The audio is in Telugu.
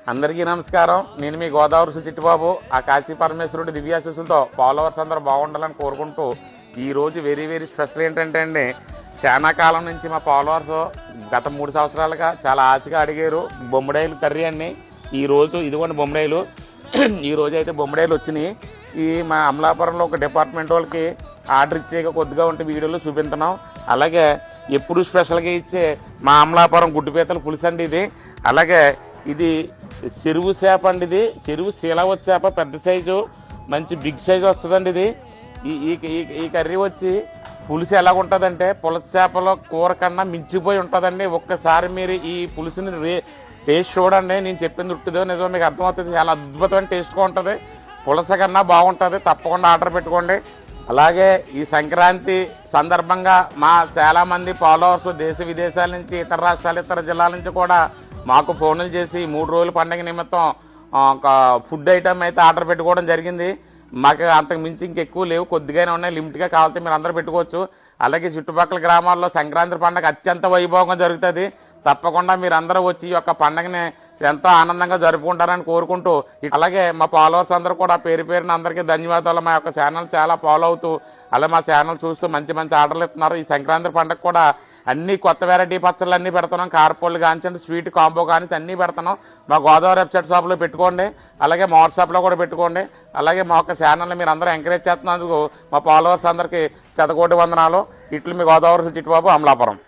అందరికీ నమస్కారం. నేను మీ గోదావరి చిట్టిబాబు. ఆ కాశీ పరమేశ్వరుడి దివ్యాశీస్సులతో ఫాలోవర్స్ అందరూ బాగుండాలని కోరుకుంటూ ఈరోజు వెరీ స్పెషల్ ఏంటంటే అండి, చాలా కాలం నుంచి మా ఫాలోవర్స్ గత 3 సంవత్సరాలుగా చాలా ఆశగా అడిగారు బొమ్మడాయిలు కర్రీ అన్ని. ఈరోజు ఇదిగోండి బొమ్మడాయిలు. ఈరోజు అయితే బొమ్మడాయిలు వచ్చినాయి. ఈ మా అమలాపురంలో ఒక డిపార్ట్మెంట్ వాళ్ళకి ఆర్డర్ ఇచ్చే కొద్దిగా ఉంటే వీడియోలో చూపిస్తున్నాం. అలాగే ఎప్పుడు స్పెషల్గా ఇచ్చే మా అమలాపురం గుడ్డుపీతల పులుసు అండి ఇది. అలాగే ఇది చెరువు చేప అండి. ఇది చెరువు శీలవత్ చేప, పెద్ద సైజు, మంచి బిగ్ సైజు వస్తుందండి ఇది. ఈ కర్రీ వచ్చి పులుసు ఎలా ఉంటుందంటే పులస చేపలో కూర కన్నా మించిపోయి ఉంటుందండి. ఒక్కసారి మీరు ఈ పులుసుని టేస్ట్ చూడండి. నేను చెప్పింది ఉట్టిదో నిజమో మీకు అర్థమవుతుంది. చాలా అద్భుతమైన టేస్ట్గా ఉంటుంది. పులస కన్నా బాగుంటుంది. తప్పకుండా ఆర్డర్ పెట్టుకోండి. అలాగే ఈ సంక్రాంతి సందర్భంగా మా చాలామంది ఫాలోవర్స్ దేశ విదేశాల నుంచి, ఇతర రాష్ట్రాలు, ఇతర జిల్లాల నుంచి కూడా మాకు ఫోన్లు చేసి 3 రోజుల పండుగ నిమిత్తం ఒక ఫుడ్ ఐటమ్ అయితే ఆర్డర్ పెట్టుకోవడం జరిగింది. మాకు అంతకు మించి ఇంకెక్కువ లేవు, కొద్దిగానే ఉన్నాయి. లిమిట్గా కావాలంటే మీరు అందరూ పెట్టుకోవచ్చు. అలాగే చుట్టుపక్కల గ్రామాల్లో సంక్రాంతి పండుగ అత్యంత వైభవంగా జరుగుతుంది. తప్పకుండా మీరు అందరూ వచ్చి ఈ యొక్క పండుగని ఎంతో ఆనందంగా జరుపుకుంటారని కోరుకుంటూ, అలాగే మా ఫాలోవర్స్ అందరూ కూడా పేరున అందరికీ ధన్యవాదాలు. మా యొక్క ఛానల్ చాలా ఫాలో అవుతూ అలా మా ఛానల్ చూస్తూ మంచి ఆర్డర్లు ఇస్తున్నారు. ఈ సంక్రాంతి పండుగ కూడా అన్ని కొత్త వెరైటీ పచ్చళ్ళు అన్నీ పెడుతున్నాం. కారపొళ్ళు కానీ, స్వీట్ కాంబో కానీ అన్నీ పెడుతున్నాం. మా గోదావరి వెబ్సైట్ షాప్లో పెట్టుకోండి. అలాగే మా వాట్సాప్లో కూడా పెట్టుకోండి. అలాగే మా యొక్క ఛానల్ని మీరు అందరూ ఎంకరేజ్ చేస్తున్నందుకు మా ఫాలోవర్స్ అందరికీ శతకోటి వందనాలు. ఇట్లు మీ గోదావరి చిట్టిబాబు, అమలాపురం.